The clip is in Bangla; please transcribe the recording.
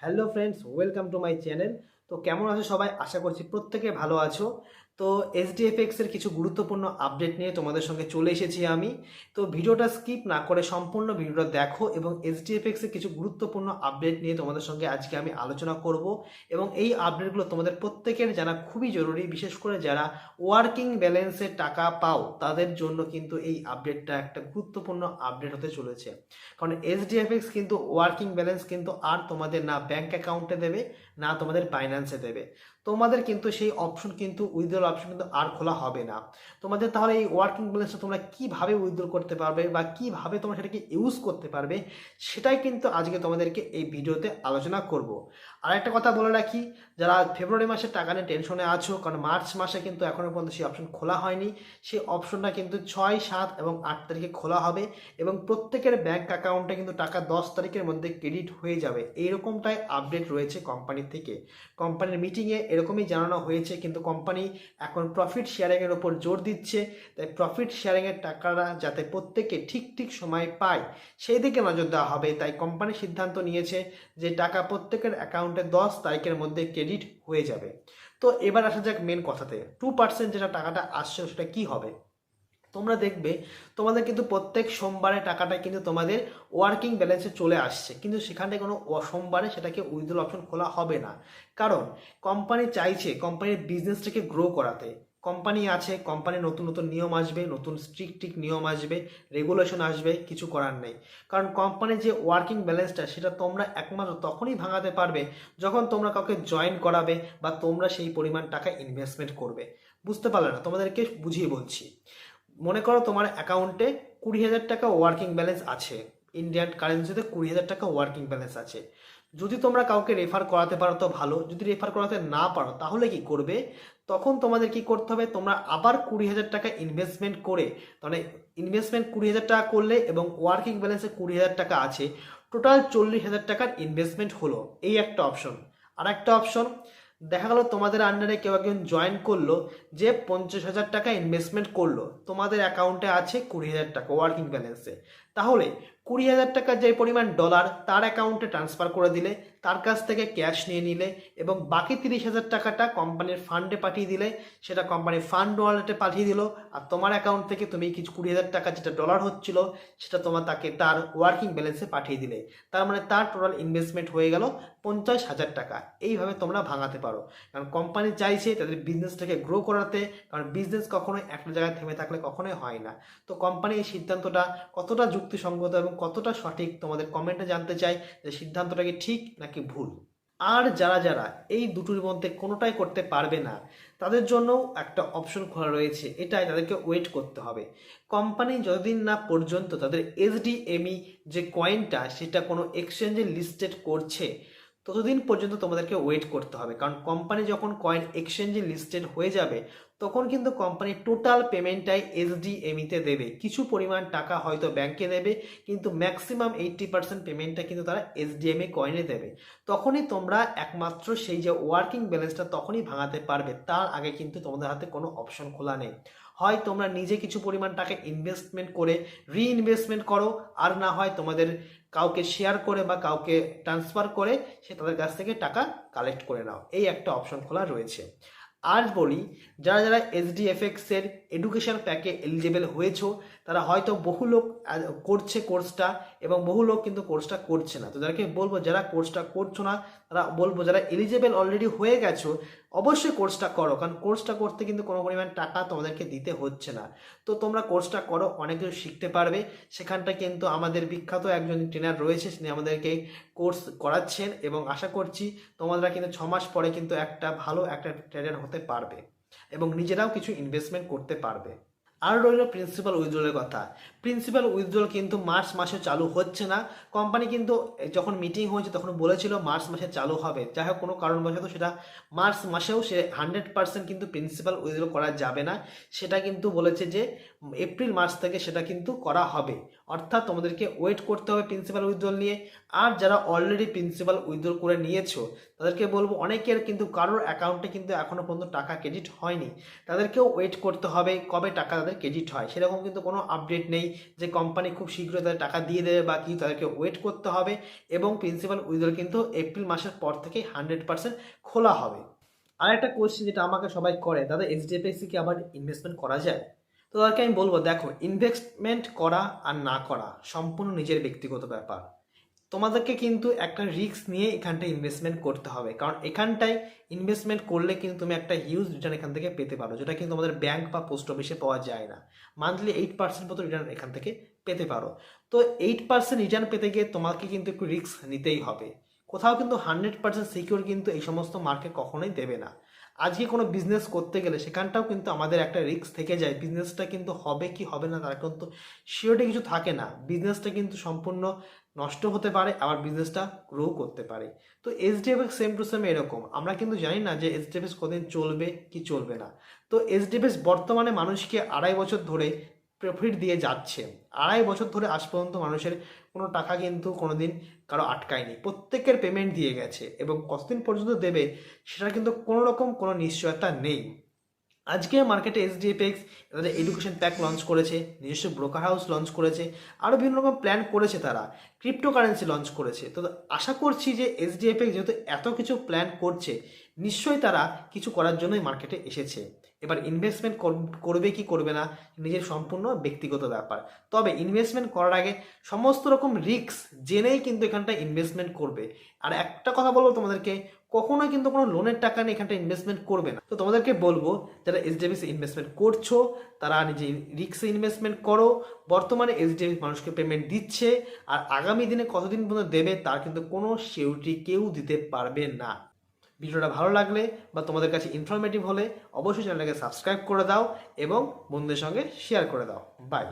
Hello friends, welcome to my channel. তো কেমন আছো সবাই? আশা করছি প্রত্যেকে ভালো আছো। তো এসডিএফএক্স এর কিছু গুরুত্বপূর্ণ আপডেট নিয়ে তোমাদের সঙ্গে চলে এসেছি আমি। তো ভিডিওটা স্কিপ না করে সম্পূর্ণ ভিডিওটা দেখো এবং এসডিএফএক্স এর কিছু গুরুত্বপূর্ণ আপডেট নিয়ে তোমাদের সঙ্গে আজকে আমি আলোচনা করব। এবং এই আপডেটগুলো তোমাদের প্রত্যেকের জানা খুবই জরুরি, বিশেষ করে যারা ওয়ার্কিং ব্যালেন্সে টাকা পাও তাদের জন্য কিন্তু এই আপডেটটা একটা গুরুত্বপূর্ণ আপডেট হতে চলেছে। কারণ এসডিএফএক্স কিন্তু ওয়ার্কিং ব্যালেন্স কিন্তু আর তোমাদের না ব্যাংক অ্যাকাউন্টে দেবে, না তোমাদের ফাইন্যান্সে দেবে। তোমাদের কিন্তু সেই অপশন কিন্তু উইথড্রল অপশন কিন্তু আর খোলা হবে না। তোমাদের তাহলে এই ওয়ার্কিং ব্যালেন্সটা তোমরা কিভাবে উইথড্র করতে পারবে বা কিভাবে তোমরা সেটাকে ইউজ করতে পারবে, সেটাই কিন্তু আজকে তোমাদেরকে এই ভিডিওতে আলোচনা করব। আর একটা কথা বলে রাখি, যারা ফেব্রুয়ারি মাসে টাকা নিয়ে টেনশনে আছো, কারণ মার্চ মাসে কিন্তু এখনো পর্যন্ত সেই অপশন খোলা হয়নি। সেই অপশনটা কিন্তু 6, 7 এবং 8 তারিখে খোলা হবে এবং প্রত্যেকের ব্যাংক অ্যাকাউন্টে কিন্তু টাকা 10 তারিখের মধ্যে ক্রেডিট হয়ে যাবে, এইরকমটাই আপডেট রয়েছে কোম্পানি থেকে। কোম্পানির মিটিংয়ে এরকমই জানানো হয়েছে, কিন্তু কোম্পানি এখন প্রফিট শেয়ারিংয়ের ওপর জোর দিচ্ছে। তাই প্রফিট শেয়ারিংয়ের টাকাটা যাতে প্রত্যেকে ঠিক ঠিক সময় পায় সেই দিকে নজর দেওয়া হবে। তাই কোম্পানি সিদ্ধান্ত নিয়েছে যে টাকা প্রত্যেকের অ্যাকাউন্টে 10 তারিখের মধ্যে ক্রেডিট হয়ে যাবে। তো এবার আসা যাক মেন কথাতে, 2% যেটা টাকাটা আসছে সেটা কি হবে। তোমরা দেখবে তোমাদের কিন্তু প্রত্যেক সোমবারে টাকাটা কিন্তু তোমাদের ওয়ার্কিং ব্যালেন্সে চলে আসছে, কিন্তু সেখানে কোনো সোমবারে সেটাকে উইথড্রল অপশন খোলা হবে না। কারণ কোম্পানি চাইছে কোম্পানির বিজনেসটাকে গ্রো করাতে। কোম্পানি আছে, কোম্পানির নতুন নতুন নিয়ম আসবে, নতুন স্ট্রিক্ট নিয়ম আসবে, রেগুলেশন আসবে, কিছু করার নেই। কারণ কোম্পানির যে ওয়ার্কিং ব্যালেন্সটা সেটা তোমরা একমাত্র তখনই ভাঙাতে পারবে যখন তোমরা কাউকে জয়েন করাবে বা তোমরা সেই পরিমাণ টাকা ইনভেস্টমেন্ট করবে। বুঝতে পারলে না? তোমাদেরকে বুঝিয়ে বলছি। মনে করো তোমার অ্যাকাউন্টে 20,000 টাকা ওয়ার্কিং ব্যালেন্স আছে, ইন্ডিয়ান কারেন্সিতে 20,000 টাকা ওয়ার্কিং ব্যালেন্স আছে। যদি তোমরা কাউকে রেফার করাতে পারো তো ভালো, যদি রেফার করাতে না পারো তাহলে কি করবে? তখন তোমাদের কি করতে হবে, তোমরা আবার 20,000 টাকা ইনভেস্টমেন্ট করে, মানে ইনভেস্টমেন্ট 20,000 টাকা করলে এবং ওয়ার্কিং ব্যালেন্সে 20,000 টাকা আছে, টোটাল 40,000 টাকার ইনভেস্টমেন্ট হলো। এই একটা অপশন। আর একটা অপশন, দেখা গেল তোমাদের আন্ডারে কেউ একজন জয়েন করলো, যে 50,000 টাকা ইনভেস্টমেন্ট করলো, তোমাদের অ্যাকাউন্টে আছে 20,000 টাকা ওয়ার্কিং ব্যালেন্সে। তাহলে 20,000 টাকা যে পরিমাণ ডলার তার অ্যাকাউন্টে ট্রান্সফার করে দিলে, তার কাছ থেকে ক্যাশ নিয়ে নিলে এবং বাকি 30,000 টাকাটা কোম্পানির ফান্ডে পাঠিয়ে দিলে, সেটা কোম্পানির ফান্ড ওয়ালেটে পাঠিয়ে দিল। আর তোমার অ্যাকাউন্ট থেকে তুমি কিছু 20,000 টাকা যেটা ডলার হচ্ছিল সেটা তোমার তাকে তার ওয়ার্কিং ব্যালেন্সে পাঠিয়ে দিলে। তার মানে তার টোটাল ইনভেস্টমেন্ট হয়ে গেল 50,000 টাকা। এইভাবে তোমরা ভাঙাতে পারো। কারণ কোম্পানি চাইছে তাদের বিজনেসটাকে গ্রো করাতে, কারণ বিজনেস কখনোই একটা জায়গায় থেমে থাকলে কখনোই হয় না। তো কোম্পানি এই সিদ্ধান্তটা কতটা যুক্তিসঙ্গত এবং কতটা সঠিক তোমাদের কমেন্টে জানতে চাই, যে সিদ্ধান্তটা কি ঠিক নাকি ভুল। আর যারা যারা এই দুটোর মধ্যে কোনোটাই করতে পারবে না, তাদের জন্য একটা অপশন খোলা রয়েছে, এটাই তাদেরকে ওয়েট করতে হবে। কোম্পানি যতদিন না পর্যন্ত তাদের এসডিএমই যে কয়েনটা সেটা কোনো এক্সচেঞ্জে লিস্টেড করছে, ততদিন পর্যন্ত তোমাদেরকে ওয়েট করতে হবে। কারণ কোম্পানি যখন কয়েন এক্সচেঞ্জে লিস্টেড হয়ে যাবে, তখন কিন্তু কোম্পানি টোটাল পেমেন্টটাই এসডিএমইতে দেবে। কিছু পরিমাণ টাকা হয়তো ব্যাংকে দেবে, কিন্তু ম্যাক্সিমাম 80% পেমেন্টটা কিন্তু তারা এসডিএমএ কয়েনে দেবে। তখনই তোমরা একমাত্র সেই যে ওয়ার্কিং ব্যালেন্সটা তখনই ভাঙাতে পারবে, তার আগে কিন্তু তোমাদের হাতে কোনো অপশন খোলা নেই। হয় তোমরা নিজে কিছু পরিমাণ টাকা ইনভেস্টমেন্ট করে রিইনভেস্টমেন্ট করো, আর না হয় তোমাদের কাউকে শেয়ার করে বা কাউকে ট্রান্সফার করে সে তাদের কাছ থেকে টাকা কালেক্ট করে নাও। এই একটা অপশন খোলা রয়েছে। আর বলি, যারা যারা এসডিএফএক্স এর এডুকেশন প্যাকে এলিজেবল হয়েছো, তারা হয়তো বহু লোক করছে কোর্সটা এবং বহু লোক কিন্তু কোর্সটা করছে না। তো যাদেরকে বলবো, যারা কোর্সটা করছো না, তারা বলবো যারা এলিজেবল অলরেডি হয়ে গেছো, অবশ্যই কোর্সটা করো। কারণ কোর্সটা করতে কিন্তু কোনো পরিমাণ টাকা তোমাদেরকে দিতে হচ্ছে না। তো তোমরা কোর্সটা করো, অনেক কিছু শিখতে পারবে। সেখানটা কিন্তু আমাদের বিখ্যাত একজন ট্রেনার রয়েছে, তিনি আমাদেরকে কোর্স করাচ্ছেন এবং আশা করছি তোমরা কিন্তু 6 মাস পরে কিন্তু একটা ভালো একটা ট্রেনার হতে পারবে এবং নিজেরাও কিছু ইনভেস্টমেন্ট করতে পারবে। আর রইল প্রিন্সিপাল উইথড্রলের কথা। প্রিন্সিপাল উইথড্রল কিন্তু মার্চ মাসে চালু হচ্ছে না। কোম্পানি কিন্তু যখন মিটিং হয়েছে তখন বলেছিল মার্চ মাসে চালু হবে, যাই হোক কোনো কারণবশত সেটা মার্চ মাসেও সে 100% কিন্তু প্রিন্সিপাল উইথড্রল করা যাবে না। সেটা কিন্তু বলেছে যে এপ্রিল মাস থেকে সেটা কিন্তু করা হবে। অর্থাৎ তোমাদেরকে ওয়েট করতে হবে প্রিন্সিপাল উইথড্রল নিয়ে। আর যারা অলরেডি প্রিন্সিপাল উইথড্রল করে নিয়েছো তাদেরকে বলবো, অনেকের কিন্তু কারোর অ্যাকাউন্টে কিন্তু এখনো পর্যন্ত টাকা ক্রেডিট হয়নি, তাদেরকেও ওয়েট করতে হবে কবে টাকা তাদের ক্রেডিট হয়। সেরকম কিন্তু কোনো আপডেট নেই যে কোম্পানি খুব শীঘ্রই তাদের টাকা দিয়ে দেবে বা কি, তাদেরকে ওয়েট করতে হবে। এবং প্রিন্সিপাল উইথড্রল কিন্তু এপ্রিল মাসের পর থেকে 100% খোলা হবে। আর একটা কোয়েশ্চেন যেটা আমাকে সবাই করে, দাদা এইচডিএফসি কি আবার ইনভেস্টমেন্ট করা যায়? তো তাদেরকে আমি বলবো, দেখো, ইনভেস্টমেন্ট করা আর না করা সম্পূর্ণ নিজের ব্যক্তিগত ব্যাপার। তোমাদেরকে কিন্তু একটা রিস্ক নিয়ে এখানটায় ইনভেস্টমেন্ট করতে হবে, কারণ এখানটায় ইনভেস্টমেন্ট করলে কিন্তু তুমি একটা হিউজ রিটার্ন এখান থেকে পেতে পারো, যেটা কিন্তু আমাদের ব্যাংক বা পোস্ট অফিসে পাওয়া যায় না। মান্থলি 8% মতো রিটার্ন এখান থেকে পেতে পারো। তো 8% রিটার্ন পেতে গিয়ে তোমাকে কিন্তু একটু রিস্ক নিতেই হবে। কোথাও কিন্তু 100% সিকিউর কিন্তু এই সমস্ত মার্কেট কখনোই দেবে না। আজকে কোনো বিজনেস করতে গেলে সেখানটাও কিন্তু আমাদের একটা রিস্ক থেকে যায়, বিজনেসটা কিন্তু হবে কি হবে না তার কিন্তু শিওরিটি কিছু থাকে না। বিজনেসটা কিন্তু সম্পূর্ণ নষ্ট হতে পারে, আবার বিজনেসটা গ্রো করতে পারে। তো এইচডিএফএস সেম টু সেম এরকম, আমরা কিন্তু জানি না যে এইচডিএফএস কতদিন চলবে কি চলবে না। তো এইচডিএফএস বর্তমানে মানুষকে 2.5 বছর ধরে প্রফিট দিয়ে যাচ্ছে। 2.5 বছর ধরে আজ পর্যন্ত মানুষের কোনো টাকা কিন্তু কোনোদিন কারো আটকায়নি, প্রত্যেকের পেমেন্ট দিয়ে গেছে, এবং কতদিন পর্যন্ত দেবে সেটার কিন্তু কোনো রকম কোনো নিশ্চয়তা নেই। আজকে মার্কেটে এইচডিএফএক্স তাদের এডুকেশন প্যাক লঞ্চ করেছে, নিজস্ব ব্রোকার হাউস লঞ্চ করেছে, আরও বিভিন্ন রকম প্ল্যান করেছে, তারা ক্রিপ্টোকারেন্সি লঞ্চ করেছে। তো আশা করছি যে এইচডিএফএক্স যেহেতু এত কিছু প্ল্যান করছে, নিশ্চয়ই তারা কিছু করার জন্যই মার্কেটে এসেছে। এবার ইনভেস্টমেন্ট করবে কি করবে না নিজের সম্পূর্ণ ব্যক্তিগত ব্যাপার। তবে ইনভেস্টমেন্ট করার আগে সমস্ত রকম রিস্ক জেনেই কিন্তু এখানটায় ইনভেস্টমেন্ট করবে। আর একটা কথা বলবো তোমাদেরকে, কখনোই কিন্তু কোনো লোনের টাকা নিয়ে এখানটা ইনভেস্টমেন্ট করবে না। তো তোমাদেরকে বলবো, যারা এইচডিএফসি ইনভেস্টমেন্ট করছো তারা নিজে রিস্কে ইনভেস্টমেন্ট করো। বর্তমানে এইচডিএফসি মানুষকে পেমেন্ট দিচ্ছে, আর আগামী দিনে কতদিন পর্যন্ত দেবে তার কিন্তু কোনো সিউরিটি কেউ দিতে পারবে না। ভিডিওটা ভালো লাগলে বা তোমাদের কাছে ইনফরমেটিভ হলে অবশ্যই চ্যানেলটাকে সাবস্ক্রাইব করে দাও এবং বন্ধুদের সঙ্গে শেয়ার করে দাও। বাই।